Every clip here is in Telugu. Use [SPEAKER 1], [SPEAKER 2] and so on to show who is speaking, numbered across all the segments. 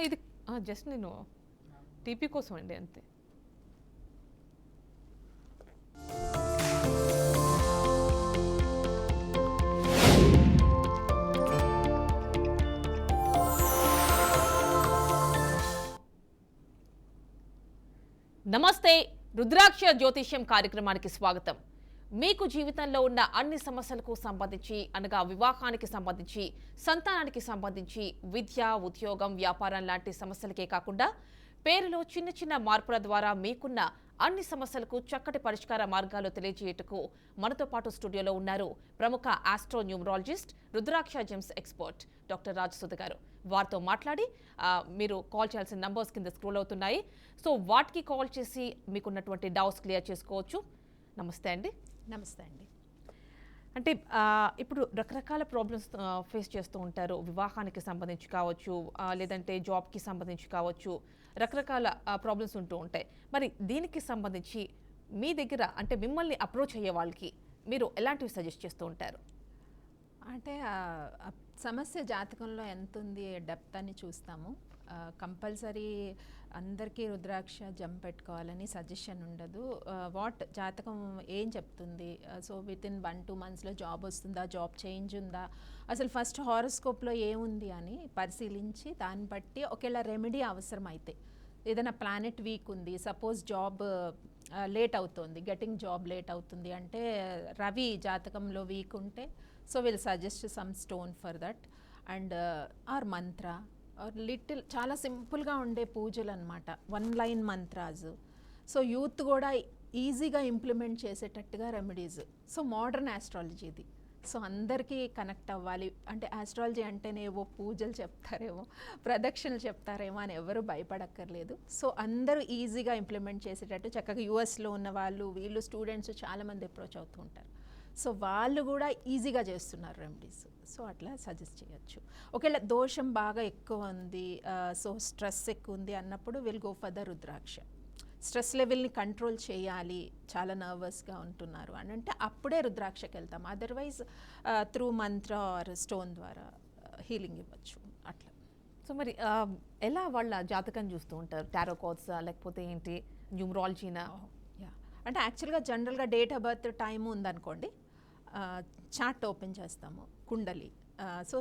[SPEAKER 1] ఇది జస్ట్ నేను టీపీ కోసం అండి అంతే. నమస్తే, రుద్రాక్ష జ్యోతిష్యం కార్యక్రమానికి స్వాగతం. మీకు జీవితంలో ఉన్న అన్ని సమస్యలకు సంబంధించి అనగా వివాహానికి సంబంధించి, సంతానానికి సంబంధించి, విద్య, ఉద్యోగం, వ్యాపారం లాంటి సమస్యలకే కాకుండా పేరులో చిన్న చిన్న మార్పుల ద్వారా మీకున్న అన్ని సమస్యలకు చక్కటి పరిష్కార మార్గాలు తెలియజేయటకు మనతో పాటు స్టూడియోలో ఉన్నారు ప్రముఖ ఆస్ట్రో న్యూమరాలజిస్ట్, రుద్రాక్ష జెమ్స్ ఎక్స్పర్ట్ డాక్టర్ రాజసుధ గారు. వారితో మాట్లాడి మీరు కాల్ చేయాల్సిన నంబర్స్ కింద స్క్రోల్ అవుతున్నాయి. సో వాటికి కాల్ చేసి మీకున్నటువంటి డౌట్స్ క్లియర్ చేసుకోవచ్చు. నమస్తే అండి.
[SPEAKER 2] నమస్తే అండి.
[SPEAKER 1] అంటే ఇప్పుడు రకరకాల ప్రాబ్లమ్స్ ఫేస్ చేస్తూ ఉంటారు. వివాహానికి సంబంధించి కావచ్చు, లేదంటే జాబ్కి సంబంధించి కావచ్చు, రకరకాల ప్రాబ్లమ్స్ ఉంటూ ఉంటాయి. మరి దీనికి సంబంధించి మీ దగ్గర అంటే మిమ్మల్ని అప్రోచ్ అయ్యే వాళ్ళకి మీరు ఎలాంటివి సజెస్ట్ చేస్తూ ఉంటారు?
[SPEAKER 2] అంటే సమస్య జాతకంలో ఎంత ఉంది డెప్త్ అని చూస్తాము. కంపల్సరీ అందరికీ రుద్రాక్ష జంప్ పెట్టుకోవాలని సజెషన్ ఉండదు. వాట్ జాతకం ఏం చెప్తుంది, సో విత్ ఇన్ 1-2 monthsలో జాబ్ వస్తుందా, జాబ్ చేంజ్ ఉందా, అసలు ఫస్ట్ హారోస్కోప్లో ఏముంది అని పరిశీలించి దాన్ని బట్టి ఒకవేళ రెమెడీ అవసరం అయితే, ఏదైనా ప్లానెట్ వీక్ ఉంది, సపోజ్ జాబ్ లేట్ అవుతుంది, గెటింగ్ జాబ్ లేట్ అవుతుంది అంటే రవి జాతకంలో వీక్ ఉంటే so will suggest some stone for that and or mantra little చాలా సింపుల్గా ఉండే పూజలు అనమాట, 1 line మంత్రాస్. సో యూత్ కూడా ఈజీగా ఇంప్లిమెంట్ చేసేటట్టుగా రెమెడీస్. సో మోడర్న్ ఆస్ట్రాలజీ ఇది. సో అందరికీ కనెక్ట్ అవ్వాలి అంటే ఆస్ట్రాలజీ అంటేనే ఏవో పూజలు చెప్తారేమో, ప్రదక్షిణలు చెప్తారేమో అని ఎవరు భయపడక్కర్లేదు. సో అందరూ ఈజీగా ఇంప్లిమెంట్ చేసేటట్టు చక్కగా యూఎస్లో ఉన్న వాళ్ళు, వీళ్ళు స్టూడెంట్స్ చాలామంది అప్రోచ్ అవుతూ ఉంటారు. సో వాళ్ళు కూడా ఈజీగా చేస్తున్నారు రెమెడీస్. సో అట్లా సజెస్ట్ చేయొచ్చు. ఒకవేళ దోషం బాగా ఎక్కువ ఉంది, సో స్ట్రెస్ ఎక్కువ ఉంది అన్నప్పుడు will go for the rudraksha. Stress లెవెల్ని కంట్రోల్ చేయాలి, చాలా నర్వస్గా ఉంటున్నారు అని అంటే అప్పుడే రుద్రాక్షకి వెళ్తాం. Otherwise through mantra or stone ద్వారా హీలింగ్ ఇవ్వచ్చు అట్లా.
[SPEAKER 1] సో మరి ఎలా వాళ్ళ జాతకం చూస్తూ ఉంటారు? టారో కార్డ్సా లేకపోతే ఏంటి, న్యూమరాలజీనా?
[SPEAKER 2] యా, అంటే యాక్చువల్గా జనరల్గా డేట్ ఆఫ్ బర్త్ టైము ఉందనుకోండి, చార్ట్ ఓపెన్ చేస్తాము, కుండలి. సో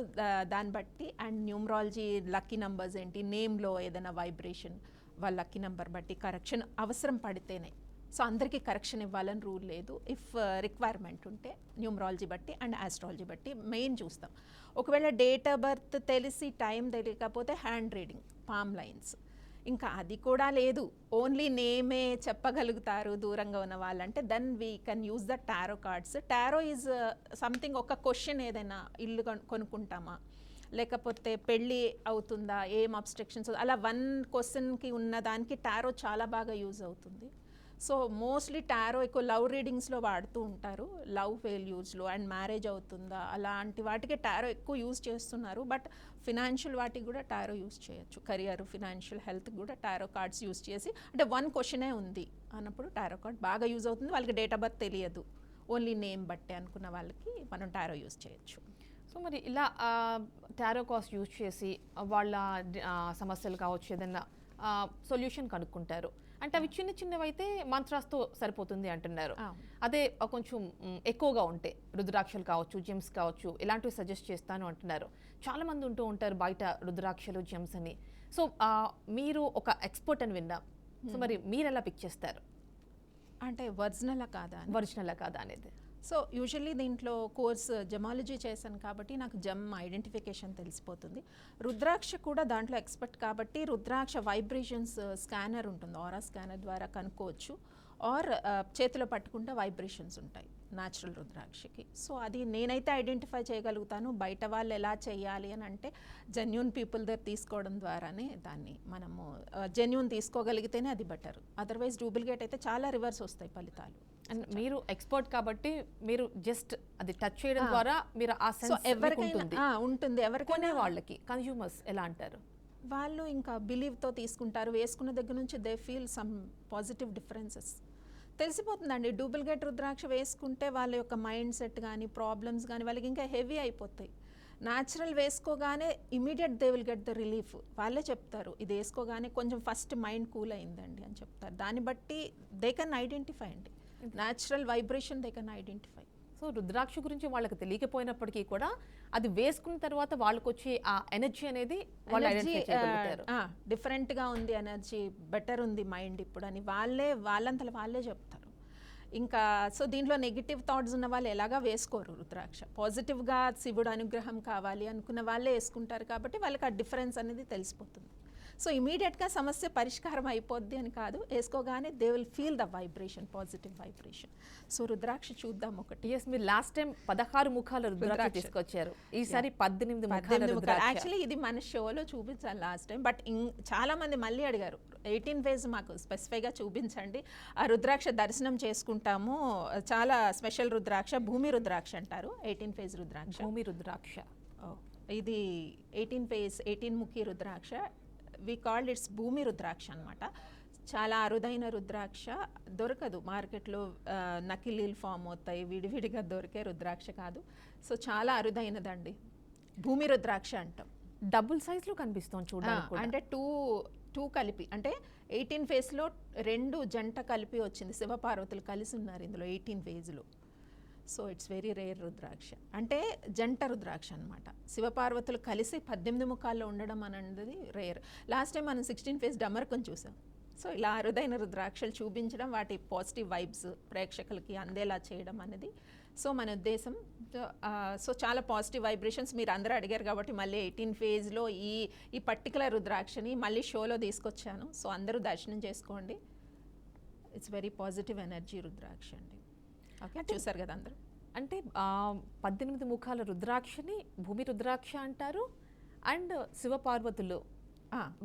[SPEAKER 2] దాన్ని బట్టి అండ్ న్యూమరాలజీ లక్కీ నెంబర్స్ ఏంటి, నేమ్లో ఏదైనా వైబ్రేషన్ వాళ్ళ లక్కీ నెంబర్ బట్టి కరెక్షన్ అవసరం పడితేనే. సో అందరికీ కరెక్షన్ ఇవ్వాలని రూల్ లేదు. ఇఫ్ రిక్వైర్మెంట్ ఉంటే న్యూమరాలజీ బట్టి అండ్ ఆస్ట్రాలజీ బట్టి మెయిన్ చూస్తాం. ఒకవేళ డేట్ ఆఫ్ బర్త్ తెలిసి టైం తెలియకపోతే హ్యాండ్ రీడింగ్, పామ్ లైన్స్, ఇంకా అది కూడా లేదు, ఓన్లీ నేమే చెప్పగలుగుతారు దూరంగా ఉన్న వాళ్ళంటే then we can use the tarot cards. Tarot is something, ఒక క్వశ్చన్ ఏదైనా ఇల్లు కొనుక్కుంటామా, లేకపోతే పెళ్ళి అవుతుందా, ఏం అబ్స్ట్రక్షన్స్, అలా 1 క్వశ్చన్కి ఉన్న దానికి టారో చాలా బాగా యూజ్ అవుతుంది. సో మోస్ట్లీ టారో ఎక్కువ లవ్ రీడింగ్స్లో వాడుతూ ఉంటారు, లవ్ ఫెయిల్యూర్స్లో అండ్ మ్యారేజ్ అవుతుందా అలాంటి వాటికి టారో ఎక్కువ యూజ్ చేస్తున్నారు. బట్ ఫినాన్షియల్ వాటికి కూడా టారో యూజ్ చేయొచ్చు, కెరియర్, ఫినాన్షియల్ హెల్త్ కూడా టారో కార్డ్స్ యూజ్ చేసి, అంటే 1 క్వశ్చనే ఉంది అన్నప్పుడు టారో కార్డ్ బాగా యూజ్ అవుతుంది. వాళ్ళకి డేట్ ఆఫ్ బర్త్ తెలియదు, ఓన్లీ నేమ్ బట్టే అనుకున్న వాళ్ళకి మనం టారో యూజ్ చేయొచ్చు.
[SPEAKER 1] సో మరి ఇలా టారో కార్డ్స్ యూజ్ చేసి వాళ్ళ సమస్యలు కావచ్చు ఏదైనా సొల్యూషన్ కనుక్కుంటారు అంటే అవి చిన్న చిన్నవి అయితే మంత్రాస్తో సరిపోతుంది అంటున్నారు. అదే కొంచెం ఎక్కువగా ఉంటే రుద్రాక్షలు కావచ్చు, జెమ్స్ కావచ్చు, ఇలాంటివి సజెస్ట్ చేస్తాను అంటున్నారు. చాలా మంది ఉంటూ ఉంటారు బయట రుద్రాక్షలు, జెమ్స్ అని. సో మీరు ఒక ఎక్స్పర్ట్ అని విన్నా, సో మరి మీరు ఎలా పిక్ చేస్తారు
[SPEAKER 2] అంటే ఒరిజినలా కాదా
[SPEAKER 1] అనేది?
[SPEAKER 2] సో యూజువల్లీ దీంట్లో కోర్స్ జెమాలజీ చేశాను కాబట్టి నాకు జెమ్ ఐడెంటిఫికేషన్ తెలిసిపోతుంది. రుద్రాక్ష కూడా దాంట్లో ఎక్స్పర్ట్ కాబట్టి రుద్రాక్ష వైబ్రేషన్స్ స్కానర్ ఉంటుంది, ఆరా స్కానర్ ద్వారా కనుక్కోవచ్చు. ఆర్ చేతిలో పట్టుకుంటే వైబ్రేషన్స్ ఉంటాయి న్యాచురల్ రుద్రాక్షకి. సో అది నేనైతే ఐడెంటిఫై చేయగలుగుతాను. బయట వాళ్ళు ఎలా చేయాలి అని అంటే జెన్యూన్ పీపుల్ దగ్గర తీసుకోవడం ద్వారానే దాన్ని మనము జెన్యూన్ తీసుకోగలిగితేనే అది బెటర్. అదర్వైజ్ డూప్లికేట్ అయితే చాలా రివర్స్ వస్తాయి ఫలితాలు.
[SPEAKER 1] అండ్ మీరు ఎక్స్పర్ట్ కాబట్టి మీరు జస్ట్ అది టచ్ చేయడం ద్వారా మీరు ఆ సెన్స్
[SPEAKER 2] ఎవరికైనా ఉంటుంది. ఎవరికైనా
[SPEAKER 1] వాళ్ళకి కన్స్యూమర్స్ ఎలా అంటారు,
[SPEAKER 2] వాళ్ళు ఇంకా బిలీవ్తో తీసుకుంటారు. వేసుకున్న దగ్గర నుంచి they feel some positive differences తెలిసిపోతుందండి. డూప్లికేట్ రుద్రాక్ష వేసుకుంటే వాళ్ళ యొక్క మైండ్ సెట్ కానీ ప్రాబ్లమ్స్ కానీ వాళ్ళకి ఇంకా హెవీ అయిపోతాయి. న్యాచురల్ వేసుకోగానే immediate they will get the relief. వాళ్ళే చెప్తారు ఇది వేసుకోగానే కొంచెం ఫస్ట్ మైండ్ కూల్ అయిందండి అని చెప్తారు. దాన్ని బట్టి దే కెన్ ఐడెంటిఫై అండి, natural vibration they can identify.
[SPEAKER 1] So rudraksha గురించి వాళ్ళకి తెలియకపోయినప్పటికీ కూడా అది వేసుకున్న తర్వాత వాళ్ళకి వచ్చే ఆ ఎనర్జీ అనేది వాళ్ళు ఐడెంటిఫై చేయగలుగుతారు.
[SPEAKER 2] డిఫరెంట్గా ఉంది ఎనర్జీ, బెటర్ ఉంది మైండ్ ఇప్పుడు అని వాళ్ళంతలో వాళ్ళే చెప్తారు. ఇంకా సో దీంట్లో నెగిటివ్ థాట్స్ ఉన్న వాళ్ళు ఎలాగా వేసుకోరు రుద్రాక్ష. పాజిటివ్గా శివుడు అనుగ్రహం కావాలి అనుకున్న వాళ్ళే వేసుకుంటారు కాబట్టి వాళ్ళకి ఆ డిఫరెన్స్ అనేది తెలిసిపోతుంది. సో ఇమీడియట్గా సమస్య పరిష్కారం అయిపోద్ది అని కాదు, వేసుకోగానే they will feel the vibration, positive vibration. So rudraksha చూద్దాం ఒకటి.
[SPEAKER 1] ఎస్, మీరు లాస్ట్ టైం 16 ముఖాల రుద్రాక్ష తీసుకొచ్చారు, ఈసారి 18 ముఖాల రుద్రాక్ష.
[SPEAKER 2] యాక్చువల్లీ ఇది మన షోలో చూపించాలి లాస్ట్ టైం, బట్ చాలా మంది మళ్ళీ అడిగారు 18 ఫేజ్ మాకు స్పెసిఫైగా చూపించండి, ఆ రుద్రాక్ష దర్శనం చేసుకుంటాము. చాలా స్పెషల్ రుద్రాక్ష, భూమి రుద్రాక్ష అంటారు. 18 ఫేజ్ రుద్రాక్ష,
[SPEAKER 1] భూమి రుద్రాక్ష.
[SPEAKER 2] ఇది 18 ఫేజ్ 18 ముఖి రుద్రాక్ష. వి కాల్డ్ ఇట్స్ భూమి రుద్రాక్ష అనమాట. చాలా అరుదైన రుద్రాక్ష, దొరకదు మార్కెట్లో, నకిలీలు ఫామ్ అవుతాయి, విడివిడిగా దొరికే రుద్రాక్ష కాదు. సో చాలా అరుదైనదండి, భూమి రుద్రాక్ష అంటాం.
[SPEAKER 1] డబుల్ సైజ్లో కనిపిస్తుంది చూడడానికి,
[SPEAKER 2] అంటే టూ కలిపి, అంటే 18 ఫేజ్లో 2 జంట కలిపి వచ్చింది, శివపార్వతులు కలిసి ఉన్నారు ఇందులో 18 ఫేజ్లో. సో ఇట్స్ వెరీ రేర్ రుద్రాక్ష, అంటే జంట రుద్రాక్ష అనమాట. శివపార్వతులు కలిసి 18 ముఖాల్లో ఉండడం అనేది రేర్. లాస్ట్ టైం మనం 16 ఫేజ్ డమరకం చూసాం. సో ఇలా అరుదైన రుద్రాక్షలు చూపించడం, వాటి పాజిటివ్ వైబ్స్ ప్రేక్షకులకి అందేలా చేయడం అనేది సో మన ఉద్దేశం. సో చాలా పాజిటివ్ వైబ్రేషన్స్ మీరు అందరూ అడిగారు కాబట్టి మళ్ళీ 18 ఫేజ్లో ఈ పర్టికులర్ రుద్రాక్షని మళ్ళీ షోలో తీసుకొచ్చాను. సో అందరూ దర్శనం చేసుకోండి. ఇట్స్ వెరీ పాజిటివ్ ఎనర్జీ రుద్రాక్ష అండి. ఓకే, చూసారు కదా అందరూ.
[SPEAKER 1] అంటే 18 ముఖాల రుద్రాక్షని భూమి రుద్రాక్ష అంటారు. అండ్ శివపార్వతులు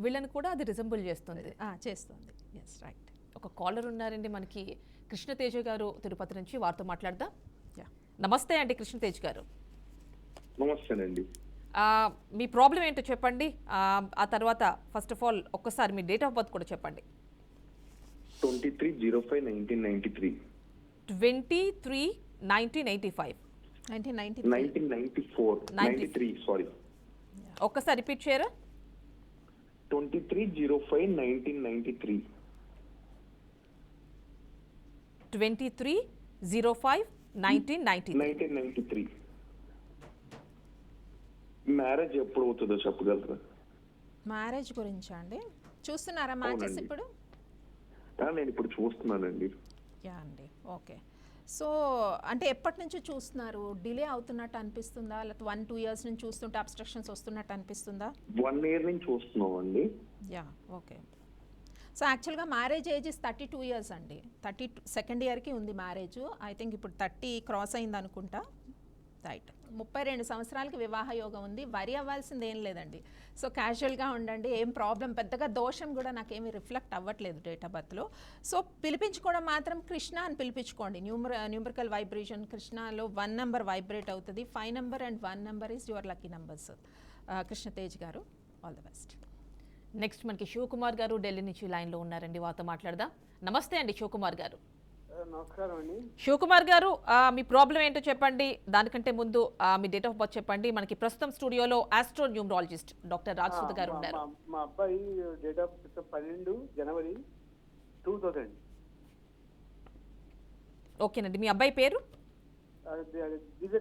[SPEAKER 1] వీళ్ళని కూడా అది రిజంబుల్ చేస్తుంది.
[SPEAKER 2] చేస్తుంది, ఎస్ రైట్.
[SPEAKER 1] ఒక కాలర్ ఉన్నారండి మనకి, కృష్ణతేజ గారు తిరుపతి నుంచి, వారితో మాట్లాడదాం. నమస్తే అండి కృష్ణతేజ్ గారు.
[SPEAKER 3] నమస్తేనండి.
[SPEAKER 1] మీ ప్రాబ్లం ఏంటో చెప్పండి, ఆ తర్వాత ఫస్ట్ ఆఫ్ ఆల్ ఒక్కసారి మీ డేట్ ఆఫ్ బర్త్ కూడా చెప్పండి.
[SPEAKER 3] 23/05/1993.
[SPEAKER 1] 23/1985.
[SPEAKER 3] 1994 సారీ.
[SPEAKER 1] ఒక్కసారి రిపీట్ చేయరా?
[SPEAKER 3] 23/05/1993.
[SPEAKER 1] 23/05/1993.
[SPEAKER 3] మ్యారేజ్ ఎప్పుడు అవుతుందో చెప్పగలరా?
[SPEAKER 2] మ్యారేజ్ గురించా అండి? చూస్తున్నారా మ్యాచెస్ ఇప్పుడు?
[SPEAKER 3] నేను ఇప్పుడు చూస్తున్నానండి.
[SPEAKER 2] యా అండి, ఓకే. సో అంటే ఎప్పటి నుంచి చూస్తున్నారు? డిలే అవుతున్నట్టు అనిపిస్తుందా, లేకపోతే 1-2 ఇయర్స్ నుంచి చూస్తుంటే అబ్స్ట్రక్షన్స్ వస్తున్నట్టు అనిపిస్తుందా?
[SPEAKER 3] 1 ఇయర్ నుంచి చూస్తున్నాం అండి.
[SPEAKER 2] Yeah, okay. సో యాక్చువల్గా మ్యారేజ్ ఏజ్ ఇస్ 32 ఇయర్స్ అండి. 32 సెకండ్ ఇయర్కి ఉంది మ్యారేజ్. ఐ థింక్ ఇప్పుడు 30 క్రాస్ అయింది అనుకుంటా. రైట్, 32 సంవత్సరాలకి వివాహ యోగం ఉంది. వరి అవ్వాల్సింది ఏం లేదండి. సో క్యాజువల్గా ఉండండి, ఏం ప్రాబ్లం, పెద్దగా దోషం కూడా నాకేమీ రిఫ్లెక్ట్ అవ్వట్లేదు డేట్ ఆఫ్ బర్త్లో. సో పిలిపించుకోవడం మాత్రం కృష్ణ అని పిలిపించుకోండి. న్యూమరికల్ వైబ్రేషన్ కృష్ణలో 1 నెంబర్ వైబ్రేట్ అవుతుంది. 5 number and 1 number is your lucky numbers. Krishna Tej గారు, ఆల్ ద బెస్ట్.
[SPEAKER 1] నెక్స్ట్ మనకి శివకుమార్ గారు ఢిల్లీ నుంచి లైన్లో ఉన్నారండి, వారితో మాట్లాడదాం. నమస్తే అండి శివకుమార్ గారు.
[SPEAKER 4] నమస్కారం అండి.
[SPEAKER 1] శివకుమార్ గారు, మీ ప్రాబ్లం ఏంటో చెప్పండి. దానికంటే ముందు మీ డేట్ ఆఫ్ బర్త్ చెప్పండి. మనకి ప్రస్తుతం స్టూడియోలో ఆస్ట్రో న్యూమరాలజిస్ట్ డాక్టర్ రాజసుధ గారు ఉన్నారు.
[SPEAKER 4] మా అబ్బాయి డేట్ ఆఫ్ 12 జనవరి 2000.
[SPEAKER 1] ఓకేనండి, మీ అబ్బాయి పేరు?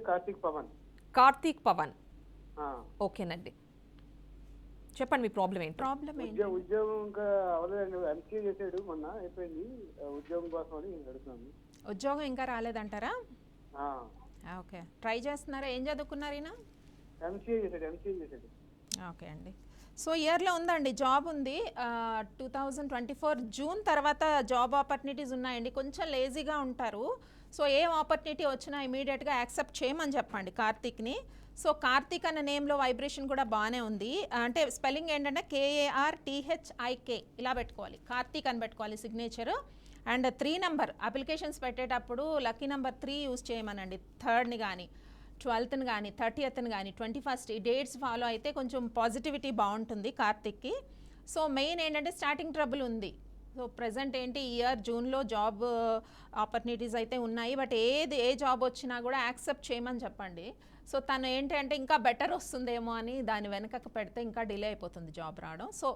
[SPEAKER 4] కార్తీక్ పవన్.
[SPEAKER 1] కార్తీక్ పవన్, ఓకేనండి. చెప్పండి మీ ప్రాబ్లం ఏంటి?
[SPEAKER 4] ఉద్యోగం ఇంకా అవ్వలేదండి. ఎంసీఏ చేసాడు, మొన్న అయిపోయింది. ఉద్యోగం కోసం అని అడుగుతున్నాను.
[SPEAKER 2] ఉద్యోగం ఇంకా రాలేదంటారా? ఓకే, ట్రై చేస్తున్నారా? ఏం చదువుకున్నారు ఈయన?
[SPEAKER 4] ఎంసీఏ చేసాడు.
[SPEAKER 2] ఓకే అండి. సో ఇయర్లో ఉందండి, జాబ్ ఉంది. 2024 జూన్ తర్వాత జాబ్ ఆపర్చునిటీస్ ఉన్నాయండి. కొంచెం లేజీగా ఉంటారు. సో ఏం ఆపర్చునిటీ వచ్చినా ఇమీడియట్గా యాక్సెప్ట్ చేయమని చెప్పండి కార్తీక్ని. సో కార్తీక్ అన్న నేమ్లో వైబ్రేషన్ కూడా బాగానే ఉంది. అంటే స్పెల్లింగ్ ఏంటంటే KARTHIK ఇలా పెట్టుకోవాలి, కార్తీక్ అని పెట్టుకోవాలి సిగ్నేచర్. అండ్ 3 నెంబర్ అప్లికేషన్స్ పెట్టేటప్పుడు లక్కీ నెంబర్ 3 యూజ్ చేయమనండి. 3ని కానీ 12ని కానీ 30ని కానీ 21st ఈ డేట్స్ ఫాలో అయితే కొంచెం పాజిటివిటీ బాగుంటుంది కార్తీక్కి. సో మెయిన్ ఏంటంటే స్టార్టింగ్ ట్రబుల్ ఉంది. సో ప్రజెంట్ ఏంటి, ఇయర్ జూన్లో జాబ్ ఆపర్చునిటీస్ అయితే ఉన్నాయి. బట్ ఏ జాబ్ వచ్చినా కూడా యాక్సెప్ట్ చేయమని చెప్పండి. సో తను ఏంటి అంటే ఇంకా బెటర్ వస్తుందేమో అని దాని వెనకకు పెడితే ఇంకా డిలే అయిపోతుంది జాబ్ రావడం. సో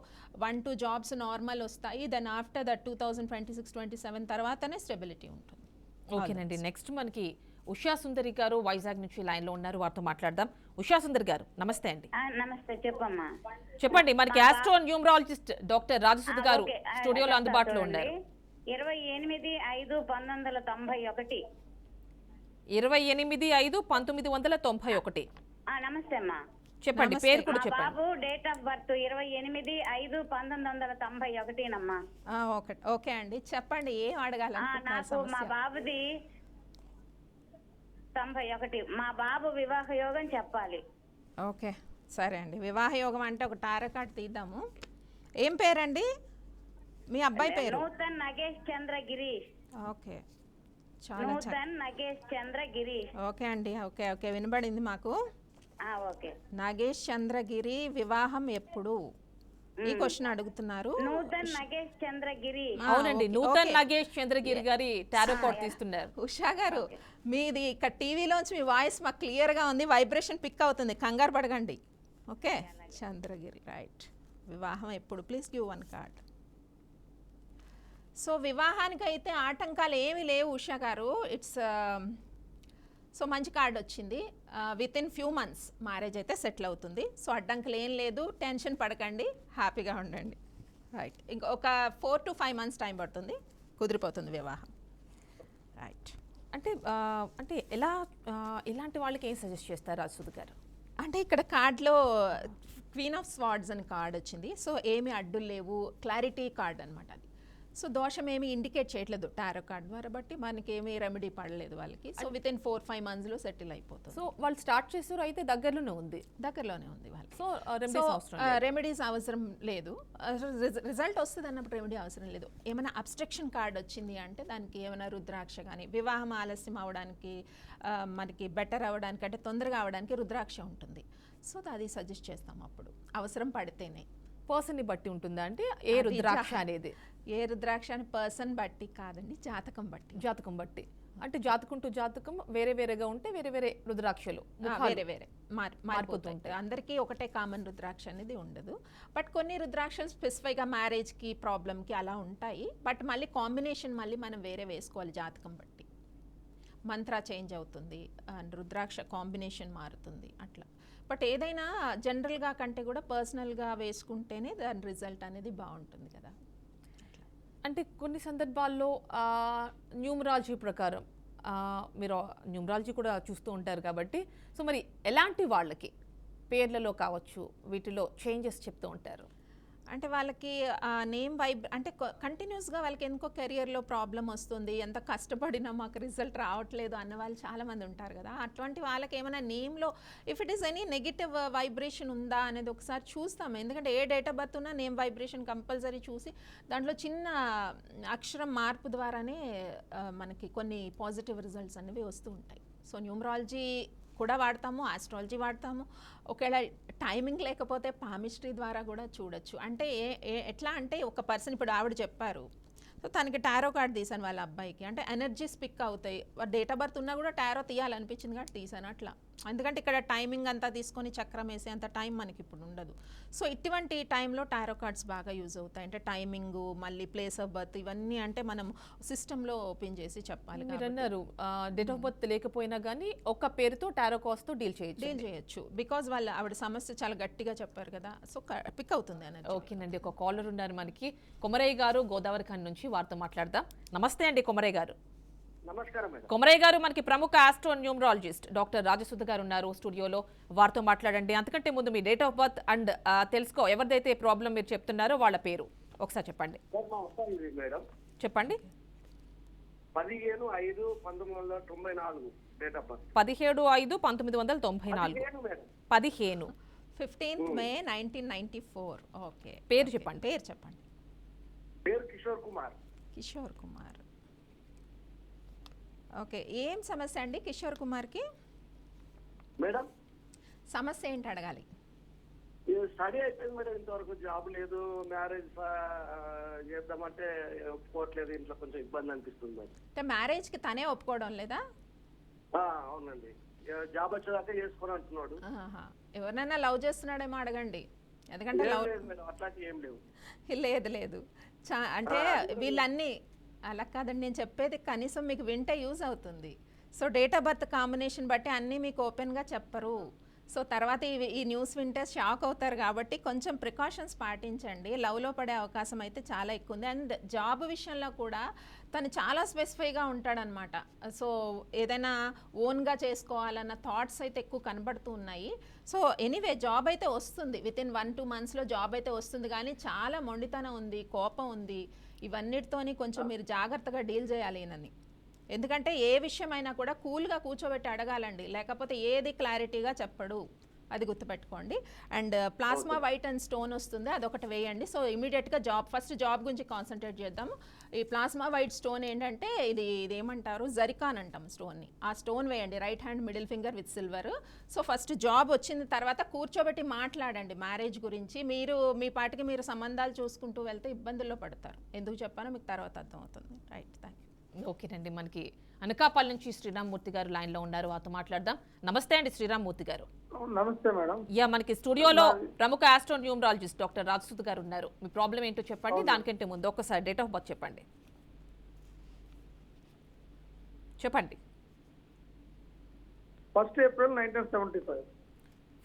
[SPEAKER 2] 1-2 జాబ్స్ నార్మల్ వస్తాయి. దెన్ ఆఫ్టర్ దట్ 2026-27 తర్వాతనే స్టెబిలిటీ ఉంటుంది.
[SPEAKER 1] ఓకేనండి. నెక్స్ట్ మనకి ఉషా సుందరి గారు వైజాగ్ నుంచి లైన్ లో ఉన్నారు, వారితో మాట్లాడదాం. ఉషా సుందరి గారు నమస్తే అండి.
[SPEAKER 5] నమస్తే, చెప్పమ్మా.
[SPEAKER 1] చెప్పండి. మనకి ఆస్ట్రో న్యూమరాలజిస్ట్ డాక్టర్ రాజసుధ గారు స్టూడియోలో అందుబాటులో ఉన్నారు.
[SPEAKER 5] 28/5/1991.
[SPEAKER 1] 28/5/1991.
[SPEAKER 5] నమస్తే అమ్మా.
[SPEAKER 1] చెప్పండి, పేరు కూడా
[SPEAKER 5] మా
[SPEAKER 1] చెప్పండి.
[SPEAKER 5] బాబు డేట్ ఆఫ్ బర్త్ 28/5/1991.
[SPEAKER 2] ఓకే అండి, చెప్పండి ఏం అడగాలనుకుంటున్నారు
[SPEAKER 5] నాకు మా
[SPEAKER 2] సమస్య?
[SPEAKER 5] బాబుది 91. మా బాబు వివాహ యోగం చెప్పాలి.
[SPEAKER 2] ఓకే సరే అండి. వివాహ యోగం అంటే ఒక టారో కార్డ్ తీద్దాము. ఏం పేరండి మీ అబ్బాయి పేరు?
[SPEAKER 5] నూతన్ నగేష్ చంద్ర గిరీష్.
[SPEAKER 2] ఓకే చాలా
[SPEAKER 5] నూతన్ నగేష్ చంద్ర గిరీష్.
[SPEAKER 2] ఓకే అండి. ఓకే ఓకే వినబడింది మాకు.
[SPEAKER 5] ఓకే.
[SPEAKER 2] నాగేష్ చంద్రగిరి వివాహం ఎప్పుడు ఈ క్వశ్చన్ అడుగుతున్నారు.
[SPEAKER 5] నూతన్ నగేష్ చంద్ర గిరీష్.
[SPEAKER 1] అవునండి, నూతన్ నగేష్ చంద్రగిరి గారి టారో కార్డ్ తీస్తున్నారు.
[SPEAKER 2] ఉషా గారు మీది ఇక్కడ టీవీలోంచి మీ వాయిస్ మాకు క్లియర్గా ఉంది, వైబ్రేషన్ పిక్ అవుతుంది, కంగారు పడకండి. Okay Chandragiri right. వివాహం ఎప్పుడు? Please give 1 card. సో వివాహానికి అయితే ఆటంకాలు ఏమీ లేవు ఉషా గారు. ఇట్స్ సో మంచి కార్డ్ వచ్చింది. With in few months marriage అయితే సెటిల్ అవుతుంది. సో అడ్డంకులు ఏం లేదు, టెన్షన్ పడకండి, హ్యాపీగా ఉండండి. రైట్. ఇంకొక 4 to 5 months టైం పడుతుంది, కుదిరిపోతుంది వివాహం. రైట్.
[SPEAKER 1] అంటే ఎలాంటి వాళ్ళకి ఏం సజెస్ట్ చేస్తారు రాజసుధ గారు?
[SPEAKER 2] అంటే ఇక్కడ కార్డ్లో క్వీన్ ఆఫ్ స్వార్డ్స్ అని కార్డ్ వచ్చింది. సో ఏమి అడ్డులు లేవు, క్లారిటీ కార్డ్ అనమాట అది. సో దోషం ఏమి ఇండికేట్ చేయట్లేదు టారో కార్డ్ ద్వారా, బట్టి మనకి ఏమి రెమెడీ పడలేదు వాళ్ళకి. సో విత్ ఇన్ 4-5 monthsలో సెటిల్ అయిపోతుంది.
[SPEAKER 1] సో వాళ్ళు స్టార్ట్ చేసారు, అయితే దగ్గరలోనే ఉంది
[SPEAKER 2] వాళ్ళకి.
[SPEAKER 1] సో
[SPEAKER 2] రెమెడీస్ అవసరం లేదు. రిజల్ట్ వస్తుంది అన్నప్పుడు రెమెడీ అవసరం లేదు. ఏమైనా అబ్స్ట్రక్షన్ కార్డ్ వచ్చింది అంటే దానికి ఏమైనా రుద్రాక్ష కానీ, వివాహం ఆలస్యం అవడానికి మనకి బెటర్ అవ్వడానికి అంటే తొందరగా అవడానికి రుద్రాక్ష ఉంటుంది. సో అది సజెస్ట్ చేస్తాం అప్పుడు అవసరం పడితేనే.
[SPEAKER 1] పర్సన్ ని బట్టి ఉంటుందా అంటే ఏ రుద్రాక్ష అనేది?
[SPEAKER 2] ఏ రుద్రాక్ష అని పర్సన్ బట్టి కాదండి, జాతకం బట్టి.
[SPEAKER 1] జాతకం బట్టి అంటే జాతకం టు జాతకం వేరే వేరేగా ఉంటే వేరే వేరే రుద్రాక్షలు
[SPEAKER 2] వేరే వేరే మారిపోతుంటాయి. అందరికీ ఒకటే కామన్ రుద్రాక్ష అనేది ఉండదు. బట్ కొన్ని రుద్రాక్షలు స్పెసిఫైక్గా మ్యారేజ్కి ప్రాబ్లమ్కి అలా ఉంటాయి. బట్ మళ్ళీ కాంబినేషన్ మళ్ళీ మనం వేరే వేసుకోవాలి జాతకం బట్టి. మంత్ర చేంజ్ అవుతుంది అండ్ రుద్రాక్ష కాంబినేషన్ మారుతుంది అట్లా. బట్ ఏదైనా జనరల్గా కంటే కూడా పర్సనల్గా వేసుకుంటేనే దాని రిజల్ట్ అనేది బాగుంటుంది కదా.
[SPEAKER 1] అంటే కొన్ని సందర్భాల్లో న్యూమరాలజీ ప్రకారం మీరు న్యూమరాలజీ కూడా చూస్తూ ఉంటారు కాబట్టి, సో మరి ఎలాంటి వాళ్ళకి పేర్లలో కావచ్చు వీటిలో చేంజెస్ చెప్తూ ఉంటారు?
[SPEAKER 2] అంటే వాళ్ళకి నేమ్ అంటే కంటిన్యూస్గా వాళ్ళకి ఎందుకో కెరియర్లో ప్రాబ్లం వస్తుంది, ఎంత కష్టపడినా మాకు రిజల్ట్ రావట్లేదు అన్న వాళ్ళు చాలామంది ఉంటారు కదా. అటువంటి వాళ్ళకి ఏమైనా నేమ్లో if it is any negative vibration ఉందా అనేది ఒకసారి చూస్తాము. ఎందుకంటే ఏ డేట్ ఆఫ్ బర్త్ ఉన్నా నేమ్ వైబ్రేషన్ కంపల్సరీ చూసి దాంట్లో చిన్న అక్షరం మార్పు ద్వారానే మనకి కొన్ని పాజిటివ్ రిజల్ట్స్ అనేవి వస్తూ ఉంటాయి. సో న్యూమరాలజీ కూడా వాడతాము, ఆస్ట్రాలజీ వాడతాము. ఒకవేళ టైమింగ్ లేకపోతే పామిస్ట్రీ ద్వారా కూడా చూడొచ్చు. అంటే ఎట్లా అంటే ఒక పర్సన్ ఇప్పుడు ఆవిడ చెప్పారు, సో తనకి టారో కార్డ్ తీసాను వాళ్ళ అబ్బాయికి. అంటే ఎనర్జీ స్పిక్ అవుతాయి, డేట్ ఆఫ్ బర్త్ ఉన్నా కూడా టారో తీయాలనిపించింది కాబట్టి తీసాను అట్లా. ఎందుకంటే ఇక్కడ టైమింగ్ అంతా తీసుకొని చక్రం వేసే అంత టైం మనకి ఇప్పుడు ఉండదు. సో ఇటువంటి టైంలో టారో కార్డ్స్ బాగా యూజ్ అవుతాయి. అంటే టైమింగు, మళ్ళీ ప్లేస్ ఆఫ్ బర్త్, ఇవన్నీ అంటే మనం సిస్టంలో ఓపెన్ చేసి చెప్పాలి.
[SPEAKER 1] మీరు అన్నారు డేట్ ఆఫ్ బర్త్ లేకపోయినా కానీ ఒక పేరుతో టారో కార్డ్స్తో డీల్ చేయొచ్చు.
[SPEAKER 2] బికాజ్ ఆవిడ సమస్య చాలా గట్టిగా చెప్పారు కదా, సో పిక్ అవుతుంది అనేది.
[SPEAKER 1] ఓకేనండి, ఒక కాలర్ ఉన్నారు మనకి, కొమరయ్య గారు గోదావరి ఖండ్ నుంచి, వారితో మాట్లాడదాం. నమస్తే అండి కొమరయ్య గారు.
[SPEAKER 4] నమస్కారం మేడం.
[SPEAKER 1] కొమరయ్య గారు, మనకి ప్రముఖ ఆస్ట్రో న్యూమరాలజిస్ట్ డాక్టర్ రాజసుధ గారు ఉన్నారు స్టూడియోలో, వారితో మాట్లాడండి. అంతకంటే ముందు మీ డేట్ ఆఫ్ బర్త్ అండ్ తెలుసుకో, ఎవరిదైతే ప్రాబ్లం మీరు చెప్తున్నారో వాళ్ళ పేరు ఒకసారి చెప్పండి.
[SPEAKER 4] మేడం
[SPEAKER 1] చెప్పండి.
[SPEAKER 4] 15/5/1994 date of birth.
[SPEAKER 1] 17/5/1994. 15
[SPEAKER 2] 15th May 1994. Okay.
[SPEAKER 1] పేరు చెప్పండి.
[SPEAKER 4] పేరు కిషోర్ కుమార్.
[SPEAKER 2] ఓకే. ఏం సమస్య అండి కిషోర్ కుమార్కి?
[SPEAKER 4] మేడం
[SPEAKER 2] సమస్య ఏంటి అడగాలి?
[SPEAKER 4] స్టడీ అయిపోయింది మేడం, ఇంతవరకు జాబ్ లేదు. మ్యారేజ్ చేద్దామంటే ఒప్పుకోవట్లేదు, ఇంట్లో కొంచెం ఇబ్బంది అనిపిస్తుంది మేడం.
[SPEAKER 2] అంటే మ్యారేజ్కి తనే ఒప్పుకోవడం లేదా?
[SPEAKER 4] అవునండి. జాబ్ వచ్చేదాకా చేసుకొని అంటున్నాడు.
[SPEAKER 2] ఆహా. ఎవరినైనా లవ్ చేస్తున్నాడేమో అడగండి, ఎందుకంటే
[SPEAKER 4] ఏం
[SPEAKER 2] లవ్
[SPEAKER 4] లేదు మేడం, అట్లాంటివి ఏం లేవు.
[SPEAKER 2] లేదు లేదు అంటే వీళ్ళన్నీ అలా కాదండి, నేను చెప్పేది కనీసం మీకు వింటే యూజ్ అవుతుంది. So date of birth combination బట్టి అన్నీ మీకు ఓపెన్గా చెప్పరు. సో తర్వాత ఈ న్యూస్ వింటే షాక్ అవుతారు కాబట్టి కొంచెం ప్రికాషన్స్ పాటించండి. లవ్లో పడే అవకాశం అయితే చాలా ఎక్కువ ఉంది. అండ్ జాబ్ విషయంలో కూడా తను చాలా స్పెసిఫైగా ఉంటాడనమాట. సో ఏదైనా ఓన్గా చేసుకోవాలన్న థాట్స్ అయితే ఎక్కువ కనబడుతూ ఉన్నాయి. సో ఎనీవే జాబ్ అయితే వస్తుంది, వితిన్ 1-2 monthsలో జాబ్ అయితే వస్తుంది. కానీ చాలా మొండితనం ఉంది, కోపం ఉంది. ఇవన్నిటితోని కొంచెం మీరు జాగ్రత్తగా డీల్ చేయాలి ఈయనని. ఎందుకంటే ఏ విషయమైనా కూడా కూల్గా కూర్చోబెట్టి అడగాలండి, లేకపోతే ఏది క్లారిటీగా చెప్పడు, అది గుర్తుపెట్టుకోండి. And plasma white and stone వస్తుంది, అదొకటి వేయండి. సో ఇమీడియట్గా ఫస్ట్ జాబ్ గురించి కాన్సన్ట్రేట్ చేద్దాం. ఈ ప్లాస్మా వైట్ స్టోన్ ఏంటంటే ఇది ఏమంటారు, జరికాన్ అంటాం స్టోన్ని. ఆ స్టోన్ వేయండి, right hand middle finger with silver. So first job వచ్చిన తర్వాత కూర్చోబెట్టి మాట్లాడండి మ్యారేజ్ గురించి. మీరు మీ పాటికి మీరు సంబంధాలు చూసుకుంటూ వెళ్తే ఇబ్బందుల్లో పడతారు. ఎందుకు చెప్పానో మీకు తర్వాత అర్థమవుతుంది. Right, thank you.
[SPEAKER 1] ఓకేనండి, మనకి అనకాపల్లి నుంచి శ్రీరామ్మూర్తి గారు లైన్లో ఉన్నారు, వారితో మాట్లాడదాం. నమస్తే అండి శ్రీరామ్మూర్తి గారు.
[SPEAKER 4] నమస్తే మేడం.
[SPEAKER 1] యా, మనకి స్టూడియోలో ప్రముఖ ఆస్ట్రోన్యూమరాలజిస్ట్ డాక్టర్ రాజసుధ్ గారు ఉన్నారు. మీ ప్రాబ్లం ఏంటో చెప్పండి. దానికంటే ముందు ఒకసారి డేట్ ఆఫ్ బర్త్ చెప్పండి.
[SPEAKER 4] 1st April 1975.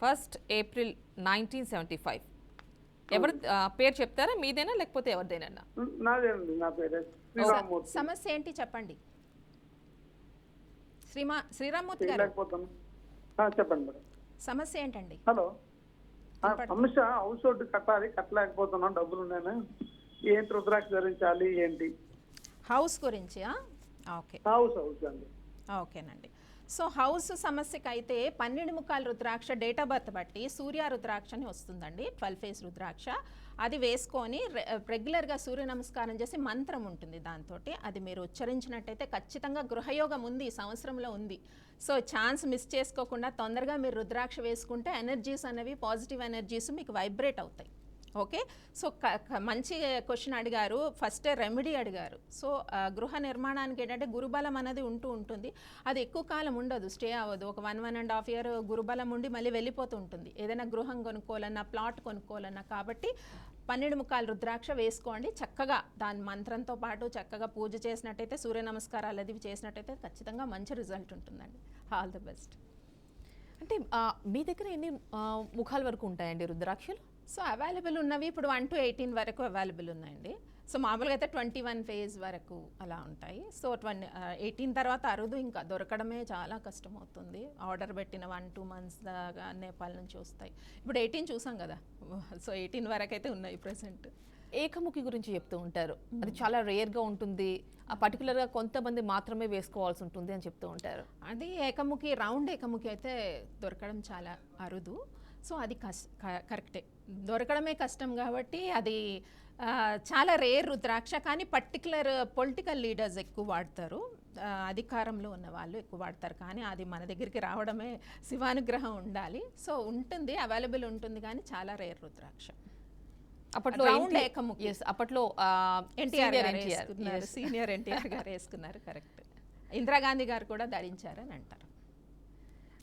[SPEAKER 1] 1st April 1975. ఎవరి పేరు చెప్తారా, మీదేనా లేకపోతే ఎవరిదేనా?
[SPEAKER 4] నాదేనండి, నా పేరే శ్రీరామ్మూర్తి.
[SPEAKER 2] సమస్య ఏంటి చెప్పండి శ్రీరామ్మూర్తి గారు.
[SPEAKER 4] లేకపోతాను. చెప్పండి మేడం.
[SPEAKER 2] సమస్య ఏంటండి?
[SPEAKER 4] హలో. సమస్య హౌస్ హోల్డ్ కట్టలేకపోతున్నాం, డబ్బులు ఉన్నాయని. ఏంటి రుద్రాక్ష ధరించాలి ఏంటి?
[SPEAKER 2] హౌస్ గురించి? ఓకే,
[SPEAKER 4] హౌస్ అండి.
[SPEAKER 2] ఓకేనండి. సో హౌస్ సమస్యకి అయితే 12 ముఖాల రుద్రాక్ష డేట్ ఆఫ్ బర్త్ బట్టి సూర్య రుద్రాక్ష అని వస్తుందండి, 12 ఫేస్ రుద్రాక్ష. అది వేసుకొని రెగ్యులర్గా సూర్య నమస్కారం చేసి మంత్రం ఉంటుంది దాంతో, అది మీరు ఉచ్చరించినట్టయితే ఖచ్చితంగా గృహయోగం ఉంది, ఈ సంవత్సరంలో ఉంది. సో ఛాన్స్ మిస్ చేసుకోకుండా తొందరగా మీరు రుద్రాక్ష వేసుకుంటే ఎనర్జీస్ అనేవి, పాజిటివ్ ఎనర్జీస్ మీకు వైబ్రేట్ అవుతాయి. ఓకే, సో మంచి క్వశ్చన్ అడిగారు. ఫస్ట్ రెమెడీ అడిగారు. సో గృహ నిర్మాణానికి ఏంటంటే గురుబలం అనేది ఉంటుంది. అది ఎక్కువ కాలం ఉండదు, స్టే అవ్వదు. ఒక 1.5 year గురుబలం ఉండి మళ్ళీ వెళ్ళిపోతూ ఉంటుంది, ఏదైనా గృహం కొనుక్కోవాలన్నా, ప్లాట్ కొనుక్కోవాలన్నా. కాబట్టి 12 ముఖాల రుద్రాక్ష వేసుకోండి. చక్కగా దాని మంత్రంతో పాటు చక్కగా పూజ చేసినట్టయితే, సూర్య నమస్కారాలు అది చేసినట్టయితే ఖచ్చితంగా మంచి రిజల్ట్ ఉంటుందండి. All the best.
[SPEAKER 1] అంటే మీ దగ్గర ఎన్ని ముఖాల వరకు ఉంటాయండి రుద్రాక్షలు?
[SPEAKER 2] సో అవైలబుల్ ఉన్నవి ఇప్పుడు 1 to 18 వరకు అవైలబుల్ ఉన్నాయండి. సో మామూలుగా అయితే 21 phase వరకు అలా ఉంటాయి. సో 18 తర్వాత అరుదు, ఇంకా దొరకడమే చాలా కష్టం అవుతుంది. ఆర్డర్ పెట్టిన 1-2 months దాకా నేపాల్ నుంచి వస్తాయి. ఇప్పుడు 18 చూసాం కదా, సో 18 వరకు అయితే ఉన్నాయి ప్రెసెంట్.
[SPEAKER 1] ఏకముఖి గురించి చెప్తూ ఉంటారు, అది చాలా రేర్గా ఉంటుంది, పర్టికులర్గా కొంతమంది మాత్రమే వేసుకోవాల్సి ఉంటుంది అని చెప్తూ ఉంటారు.
[SPEAKER 2] అది ఏకముఖి, రౌండ్ ఏకముఖి అయితే దొరకడం చాలా అరుదు. సో అది కరెక్టే, దొరకడమే కష్టం కాబట్టి అది చాలా రేర్ రుద్రాక్ష. కానీ పర్టికులర్ పొలిటికల్ లీడర్స్ ఎక్కువ వాడతారు, అధికారంలో ఉన్న వాళ్ళు ఎక్కువ వాడతారు. కానీ అది మన దగ్గరికి రావడమే శివానుగ్రహం ఉండాలి. సో ఉంటుంది, అవైలబుల్ ఉంటుంది, కానీ చాలా రేర్ రుద్రాక్ష.
[SPEAKER 1] అప్పట్లో అప్పట్లో
[SPEAKER 2] సీనియర్ ఎన్టీఆర్ గారు వేసుకున్నారు, కరెక్ట్. ఇందిరాగాంధీ గారు కూడా ధరించారని అంటారు.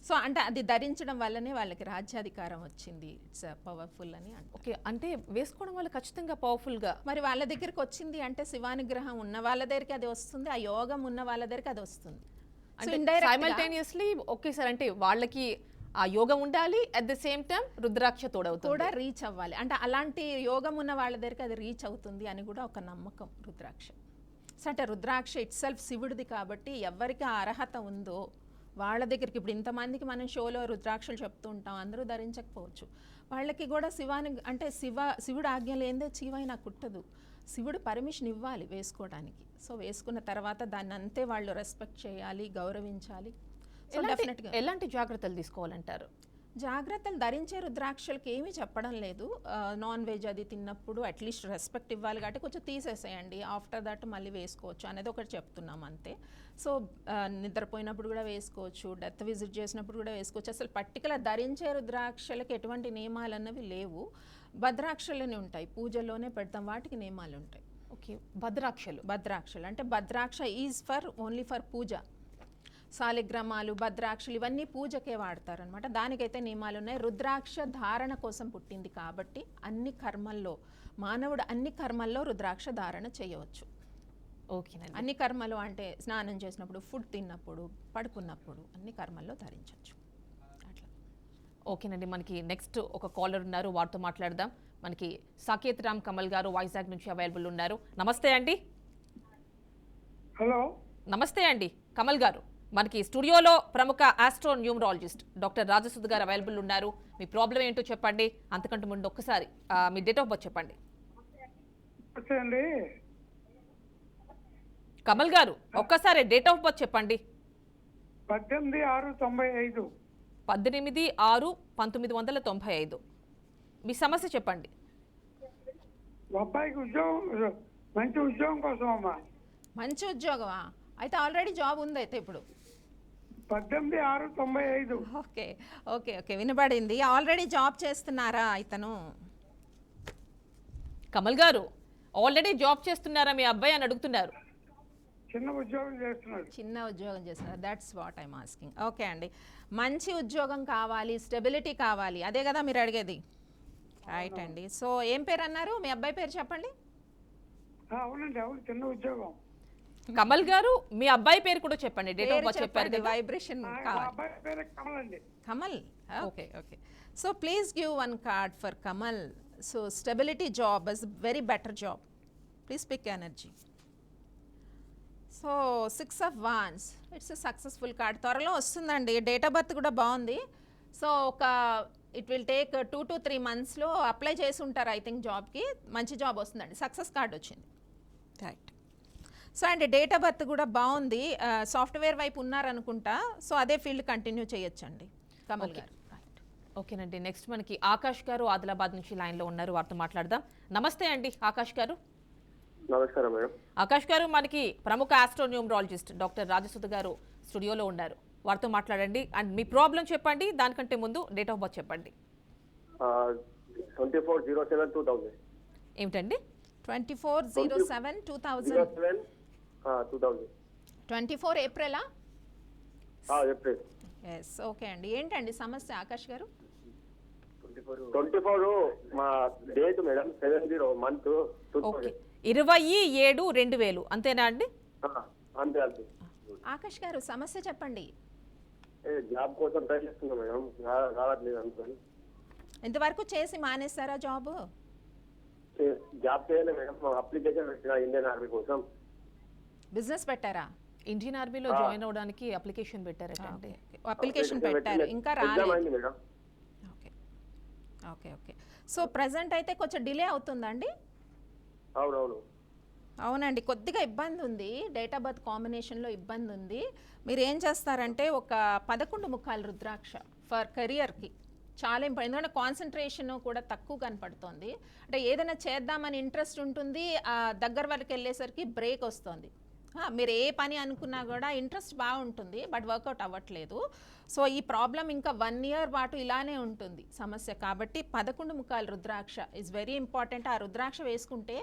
[SPEAKER 2] సో అంటే అది ధరించడం వల్లనే వాళ్ళకి రాజ్యాధికారం వచ్చింది, ఇట్స్ పవర్ఫుల్ అని అంటారు.
[SPEAKER 1] ఓకే, అంటే వేసుకోవడం వల్ల ఖచ్చితంగా పవర్ఫుల్గా
[SPEAKER 2] మరి వాళ్ళ దగ్గరికి వచ్చింది అంటే శివానుగ్రహం ఉన్న వాళ్ళ దగ్గరికి అది వస్తుంది, ఆ యోగం ఉన్న వాళ్ళ దగ్గరికి అది వస్తుంది.
[SPEAKER 1] సైమల్టేనియస్లీ ఒకేసారి అంటే వాళ్ళకి ఆ యోగం ఉండాలి, అట్ ద సేమ్ టైం రుద్రాక్ష తోడవుతుంది
[SPEAKER 2] కూడా రీచ్ అవ్వాలి. అంటే అలాంటి యోగం ఉన్న వాళ్ళ దగ్గరికి అది రీచ్ అవుతుంది అని కూడా ఒక నమ్మకం రుద్రాక్ష. సో అంటే రుద్రాక్ష ఇట్ సెల్ఫ్ శివుడిది కాబట్టి ఎవరికి ఆ అర్హత ఉందో వాళ్ళ దగ్గరికి, ఇప్పుడు ఇంతమందికి మనం షోలో రుద్రాక్షలు చెప్తూ ఉంటాం, అందరూ ధరించకపోవచ్చు, వాళ్ళకి కూడా అంటే శివుడు ఆజ్ఞ లేనిదే చీవైనా కుట్టదు. శివుడు పర్మిషన్ ఇవ్వాలి వేసుకోవడానికి. సో వేసుకున్న తర్వాత దాన్ని అంతే వాళ్ళు రెస్పెక్ట్ చేయాలి, గౌరవించాలి. సో డెఫినెట్గా
[SPEAKER 1] ఎలాంటి జాగ్రత్తలు తీసుకోవాలంటారు?
[SPEAKER 2] జాగ్రత్తలు ధరించే రుద్రాక్షలకి ఏమీ చెప్పడం లేదు. నాన్ వెజ్ అది తిన్నప్పుడు అట్లీస్ట్ రెస్పెక్ట్ ఇవ్వాలి కాబట్టి కొంచెం తీసేసేయండి, ఆఫ్టర్ దట్ మళ్ళీ వేసుకోవచ్చు అనేది ఒకటి చెప్తున్నాం అంతే. సో నిద్రపోయినప్పుడు కూడా వేసుకోవచ్చు, డెత్ విజిట్ చేసినప్పుడు కూడా వేసుకోవచ్చు. అసలు పర్టికులర్ ధరించే రుద్రాక్షలకి ఎటువంటి నియమాలు అన్నవి లేవు. భద్రాక్షలని ఉంటాయి, పూజల్లోనే పెడతాం, వాటికి నియమాలు ఉంటాయి.
[SPEAKER 1] ఓకే, భద్రాక్షలు
[SPEAKER 2] అంటే భద్రాక్ష ఈజ్ ఫర్ ఓన్లీ ఫర్ పూజ. సాలిగ్రామాలు, భద్రాక్షలు ఇవన్నీ పూజకే వాడతారనమాట. దానికైతే నియమాలు ఉన్నాయి. రుద్రాక్ష ధారణ కోసం పుట్టింది కాబట్టి మానవుడు అన్ని కర్మల్లో రుద్రాక్ష ధారణ చేయవచ్చు.
[SPEAKER 1] ఓకేనండి.
[SPEAKER 2] అన్ని కర్మలు అంటే స్నానం చేసినప్పుడు, ఫుడ్ తిన్నప్పుడు, పడుకున్నప్పుడు అన్ని కర్మల్లో ధరించవచ్చు. అట్లా.
[SPEAKER 1] ఓకేనండి, మనకి నెక్స్ట్ ఒక కాలర్ ఉన్నారు, వారితో మాట్లాడదాం. మనకి సాకేత్ రామ్ కమల్ గారు వైజాగ్ నుంచి అవైలబుల్ ఉన్నారు. నమస్తే అండి.
[SPEAKER 4] హలో,
[SPEAKER 1] నమస్తే అండి కమల్ గారు. మనకి స్టూడియోలో ప్రముఖ ఆస్ట్రో న్యూమరాలజిస్ట్ డాక్టర్ రాజసుద్ గారు అవైలబుల్ ఉన్నారు. మీ ప్రాబ్లం ఏంటో చెప్పండి. అంతకంటే ముందు ఒక్కసారి మీ డేట్ ఆఫ్ బర్త్ చెప్పండి.
[SPEAKER 4] అండి
[SPEAKER 1] కమల్ గారు ఒక్కసారి డేట్ ఆఫ్ బర్త్ చెప్పండి.
[SPEAKER 4] 18/6/95.
[SPEAKER 1] 18/6/1995. మీ సమస్య చెప్పండి.
[SPEAKER 4] అబ్బాయికి ఉద్యోగం, మంచి ఉద్యోగం కోసం అమ్మా.
[SPEAKER 2] మంచి ఉద్యోగమా? అయితే ఆల్రెడీ జాబ్ ఉంది అయితే ఇప్పుడు.
[SPEAKER 4] 18/6/95.
[SPEAKER 2] ఓకే ఓకే ఓకే, వినబడింది. ఆల్రెడీ జాబ్ చేస్తున్నారా ఇతను?
[SPEAKER 1] కమల్ గారు ఆల్రెడీ జాబ్ చేస్తున్నారా మీ అబ్బాయి అని అడుగుతున్నారు.
[SPEAKER 4] చిన్న ఉద్యోగం చేస్తున్నాడు.
[SPEAKER 2] చిన్న ఉద్యోగం చేస్తున్నారు. That's what I'm asking. Okay అండి, మంచి ఉద్యోగం కావాలి, స్టెబిలిటీ కావాలి, అదే కదా మీరు అడిగేది? రైట్ అండి. సో ఏం పేరు అన్నారు? మీ అబ్బాయి పేరు చెప్పండి.
[SPEAKER 4] అవునండి, అవును, చిన్న ఉద్యోగం.
[SPEAKER 1] కమల్ గారు మీ అబ్బాయి పేరు కూడా చెప్పండి. డేట్ ఆఫ్ బర్త్ చెప్పారు కదా.
[SPEAKER 2] వైబ్రేషన్
[SPEAKER 4] మా
[SPEAKER 2] కావాలి.
[SPEAKER 4] అబ్బాయి పేరు కమల్ అండి.
[SPEAKER 2] Kamal. Okay okay. So please give one card for Kamal. So stability job is very better job. Please pick energy. So 6 of Wands, it's successful card. త్వరలో వస్తుందండి. డేట్ ఆఫ్ బర్త్ కూడా బాగుంది. So it will take 2 to 3 monthsలో అప్లై చేసి ఉంటారు ఐ థింక్ జాబ్కి. మంచి జాబ్ వస్తుందండి. సక్సెస్ కార్డ్ వచ్చింది. Right. So and date of birth కూడా బాగుంది. సాఫ్ట్వేర్ వైపు ఉన్నారనుకుంటా. సో అదే ఫీల్డ్ కంటిన్యూ చేయొచ్చండి కమల్ గారు. రైట్.
[SPEAKER 1] ఓకేనండి, నెక్స్ట్ మనకి ఆకాష్ గారు ఆదిలాబాద్ నుంచి లైన్లో ఉన్నారు, వారితో మాట్లాడదాం. నమస్తే అండి ఆకాష్ గారు.
[SPEAKER 3] నమస్కారం మేడం.
[SPEAKER 1] ఆకాష్ గారు, మనకి ప్రముఖ ఆస్ట్రో న్యూమరాలజిస్ట్ డాక్టర్ రాజసుద్ గారు స్టూడియోలో ఉన్నారు, వారితో మాట్లాడండి. అండ్ మీ ప్రాబ్లం చెప్పండి. దానికంటే ముందు డేట్ ఆఫ్ బర్త్ చెప్పండి.
[SPEAKER 3] 24/07/2000.
[SPEAKER 1] ఏమిటండి?
[SPEAKER 2] 24/07/2000. 24 ఏప్రిలా?
[SPEAKER 3] ఏప్రిల్.
[SPEAKER 2] ఎస్. ఓకే అండి, ఏంటండి సమస్య ఆకాష్ గారు?
[SPEAKER 3] 24 మా డేట్ మేడం, 70 మంత్.
[SPEAKER 1] ఓకే, 27/2000 అంతేనా అండి?
[SPEAKER 3] అంతే అంతే.
[SPEAKER 2] ఆకాష్ గారు సమస్య చెప్పండి.
[SPEAKER 3] జాబ్ కోసం ట్రై చేస్తున్నా మేడం, రావట్లేదు అనుకోని.
[SPEAKER 2] ఇంతవరకు చేసి మానేస్తారా జాబ్?
[SPEAKER 3] జాబ్ చేయాలి మేడం, అప్లికేషన్ పెట్టిన ఇండియన్ ఆర్మీ కోసం.
[SPEAKER 2] బిజినెస్ పెట్టారా?
[SPEAKER 1] ఇండియన్ ఆర్మీలో జాయిన్ అవడానికి అప్లికేషన్ పెట్టారంటే.
[SPEAKER 2] అప్లికేషన్ పెట్టారు, ఇంకా
[SPEAKER 3] ఎగ్జామ్
[SPEAKER 2] రాలేదు.
[SPEAKER 3] అయింది madam.
[SPEAKER 2] Okay okay okay. So present అయితే కొంచెం డిలే అవుతుందండి?
[SPEAKER 3] అవునవును.
[SPEAKER 2] అవునండి, కొద్దిగా ఇబ్బంది ఉంది. డేట్ ఆఫ్ బర్త్ కాంబినేషన్లో ఇబ్బంది ఉంది. మీరు ఏం చేస్తారంటే ఒక 11 ముఖాలు రుద్రాక్ష ఫర్ కెరియర్కి చాలా ఇంపార్టెంట్. ఎందుకంటే కాన్సన్ట్రేషన్ కూడా తక్కువ కనపడుతుంది. అంటే ఏదైనా చేద్దామని ఇంట్రెస్ట్ ఉంటుంది, దగ్గర వరకు వెళ్ళేసరికి బ్రేక్ వస్తుంది. మీరు ఏ పని అనుకున్నా కూడా ఇంట్రెస్ట్ బాగుంటుంది, బట్ వర్కౌట్ అవ్వట్లేదు. సో ఈ ప్రాబ్లం ఇంకా 1 year పాటు ఇలానే ఉంటుంది సమస్య. కాబట్టి 11 ముఖాలు రుద్రాక్ష ఈజ్ వెరీ ఇంపార్టెంట్. ఆ రుద్రాక్ష వేసుకుంటే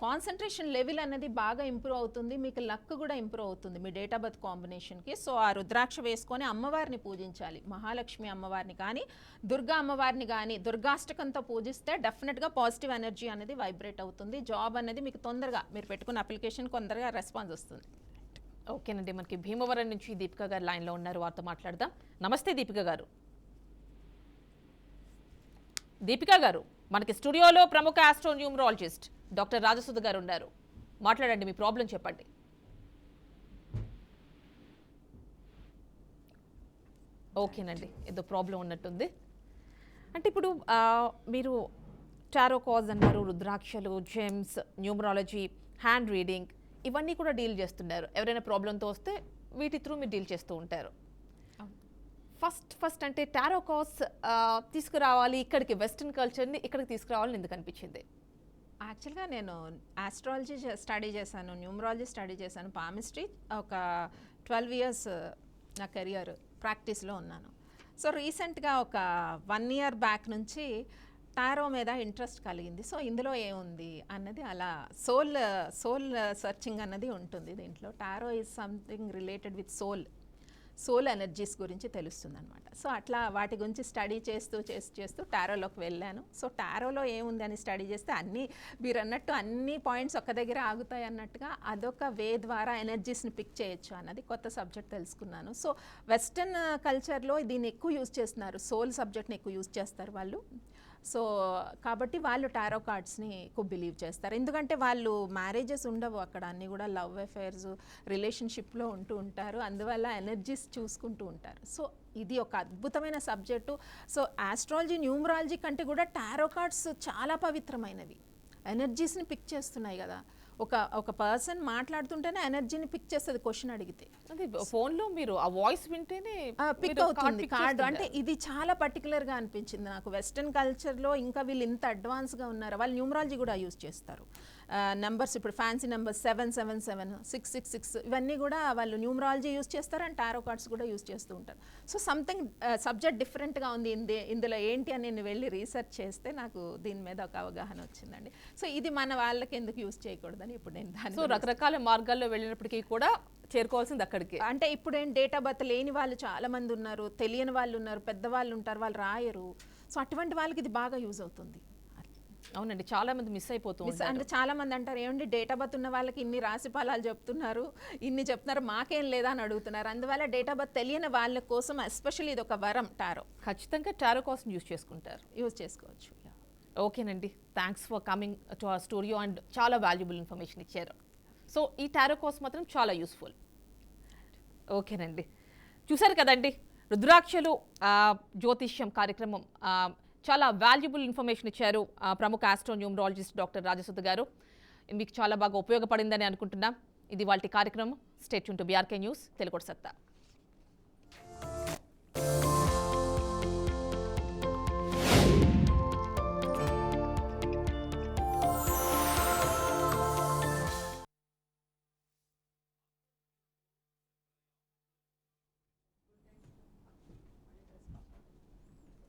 [SPEAKER 2] కాన్సన్ట్రేషన్ లెవెల్ అనేది బాగా ఇంప్రూవ్ అవుతుంది, మీకు లక్ కూడా ఇంప్రూవ్ అవుతుంది మీ డేట్ ఆఫ్ బర్త్ కాంబినేషన్కి. సో ఆ రుద్రాక్ష వేసుకొని అమ్మవారిని పూజించాలి. మహాలక్ష్మి అమ్మవారిని కానీ, దుర్గా అమ్మవారిని కానీ దుర్గాష్టకంతో పూజిస్తే డెఫినెట్గా పాజిటివ్ ఎనర్జీ అనేది వైబ్రేట్ అవుతుంది. జాబ్ అనేది మీకు తొందరగా, మీరు పెట్టుకున్న అప్లికేషన్ తొందరగా రెస్పాన్స్ వస్తుంది.
[SPEAKER 1] ఓకేనండి, మనకి భీమవరం నుంచి దీపిక గారు లైన్లో ఉన్నారు, వారితో మాట్లాడదాం. నమస్తే దీపిక గారు. దీపిక గారు, మనకి స్టూడియోలో ప్రముఖ ఆస్ట్రో న్యూమరాలజిస్ట్ డాక్టర్ రాజసుద్ గారు ఉన్నారు, మాట్లాడండి. మీ ప్రాబ్లం చెప్పండి. ఓకేనండి, ఏదో ప్రాబ్లం ఉన్నట్టుంది. అంటే ఇప్పుడు మీరు టారో కార్డ్స్ అన్నారు, రుద్రాక్షలు, జెమ్స్, న్యూమరాలజీ, హ్యాండ్ రీడింగ్ ఇవన్నీ కూడా డీల్ చేస్తున్నారు. ఎవరైనా ప్రాబ్లంతో వస్తే వీటి త్రూ మీరు డీల్ చేస్తూ ఉంటారు. ఫస్ట్ అంటే టారో కార్డ్స్ తీసుకురావాలి ఇక్కడికి, వెస్ట్రన్ కల్చర్ని ఇక్కడికి తీసుకురావాలని ఎందుకు అనిపించింది?
[SPEAKER 2] యాక్చువల్గా నేను ఆస్ట్రాలజీ స్టడీ చేశాను, న్యూమరాలజీ స్టడీ చేశాను, పామిస్ట్రీ ఒక 12 years నా కెరియర్ ప్రాక్టీస్లో ఉన్నాను. సో రీసెంట్గా ఒక 1 year బ్యాక్ నుంచి టారో మీద ఇంట్రెస్ట్ కలిగింది. సో ఇందులో ఏముంది అన్నది అలా సోల్ సర్చింగ్ అన్నది ఉంటుంది దీంట్లో. Tarot is something related with soul. Soul energies గురించి తెలుస్తుంది అనమాట. సో అట్లా వాటి గురించి స్టడీ చేస్తూ టారోలోకి వెళ్ళాను. సో టారోలో ఏముంది అని స్టడీ చేస్తే మీరు అన్నట్టు అన్ని పాయింట్స్ ఒక దగ్గర ఆగుతాయి అన్నట్టుగా అదొక వే ద్వారా ఎనర్జీస్ని పిక్ చేయొచ్చు అన్నది కొత్త సబ్జెక్ట్ తెలుసుకున్నాను. సో వెస్టర్న్ కల్చర్లో దీన్ని ఎక్కువ యూజ్ చేస్తున్నారు, సోల్ సబ్జెక్ట్ని ఎక్కువ యూజ్ చేస్తారు వాళ్ళు. సో కాబట్టి వాళ్ళు టారో కార్డ్స్ని ఎక్కువ బిలీవ్ చేస్తారు, ఎందుకంటే వాళ్ళు మ్యారేజెస్ ఉండవు అక్కడ, అన్నీ కూడా లవ్ అఫైర్స్ రిలేషన్షిప్లో ఉంటారు, అందువల్ల ఎనర్జీస్ చూసుకుంటూ ఉంటారు. సో ఇది ఒక అద్భుతమైన సబ్జెక్టు. సో ఆస్ట్రాలజీ న్యూమరాలజీ కంటే కూడా టారో కార్డ్స్ చాలా పవిత్రమైనవి, ఎనర్జీస్ని పిక్ చేస్తున్నాయి కదా. ఒక పర్సన్ మాట్లాడుతుంటేనే ఎనర్జీని పిక్ చేస్తుంది క్వశ్చన్ అడిగితే.
[SPEAKER 1] అంటే ఫోన్లో మీరు ఆ వాయిస్ వింటేనే
[SPEAKER 2] పిక్ అవుతుంది కార్డు. అంటే ఇది చాలా పర్టికులర్గా అనిపించింది నాకు. వెస్టర్న్ కల్చర్లో ఇంకా వీళ్ళు ఇంత అడ్వాన్స్గా ఉన్నారు, వాళ్ళు న్యూమరాలజీ కూడా యూజ్ చేస్తారు. నెంబర్స్ ఇప్పుడు ఫ్యాన్సీ నెంబర్స్ 777 666 ఇవన్నీ కూడా వాళ్ళు న్యూమరాలజీ యూజ్ చేస్తారు అండ్ టారో కార్డ్స్ కూడా యూజ్ చేస్తూ ఉంటారు. సో సంథింగ్ సబ్జెక్ట్ డిఫరెంట్గా ఉంది, ఇందులో ఏంటి అని నేను వెళ్ళి రీసెర్చ్ చేస్తే నాకు దీని మీద ఒక అవగాహన వచ్చిందండి. సో ఇది మన వాళ్ళకి ఎందుకు యూజ్ చేయకూడదని ఇప్పుడు నేను దాన్ని.
[SPEAKER 1] సో రకరకాల మార్గాల్లో వెళ్ళినప్పటికీ కూడా చేరుకోవాల్సింది అక్కడికి.
[SPEAKER 2] అంటే ఇప్పుడు డేట్ ఆఫ్ బర్త్ లేని వాళ్ళు చాలా మంది ఉన్నారు, తెలియని వాళ్ళు ఉన్నారు, పెద్దవాళ్ళు ఉంటారు, వాళ్ళు రాయరు. సో అటువంటి వాళ్ళకి ఇది బాగా యూజ్ అవుతుంది.
[SPEAKER 1] అవునండి, చాలా మంది మిస్ అయిపోతూ
[SPEAKER 2] అంటే చాలా మంది అంటారు ఏమండి డేట్ ఆఫ్ బర్త్ ఉన్న వాళ్ళకి ఇన్ని రాశి ఫలాలు చెప్తున్నారు, ఇన్ని చెప్తున్నారు, మాకేం లేదా అని అడుగుతున్నారు. అందువల్ల డేట్ ఆఫ్ బర్త్ తెలియని వాళ్ళ కోసం ఎస్పెషల్లీ ఇది ఒక వరం. టారో
[SPEAKER 1] ఖచ్చితంగా టారో కోసం యూజ్
[SPEAKER 2] చేసుకోవచ్చు.
[SPEAKER 1] ఓకేనండి, thanks for coming to our studio and చాలా వాల్యుబుల్ ఇన్ఫర్మేషన్ ఇచ్చారు. సో ఈ టారో కోసం మాత్రం చాలా యూస్ఫుల్. ఓకేనండి, చూసారు కదండి, రుద్రాక్షలు జ్యోతిష్యం కార్యక్రమం చాలా వాల్యుబుల్ ఇన్ఫర్మేషన్ ఇచ్చారు ప్రముఖ ఆస్ట్రో న్యూమరాలజిస్ట్ డాక్టర్ రాజసుధ గారు. మీకు చాలా బాగా ఉపయోగపడిందని అనుకుంటున్నాం. ఇది వాళ్ళ కార్యక్రమం. Stay tune to BRK news Telugu సత్తా.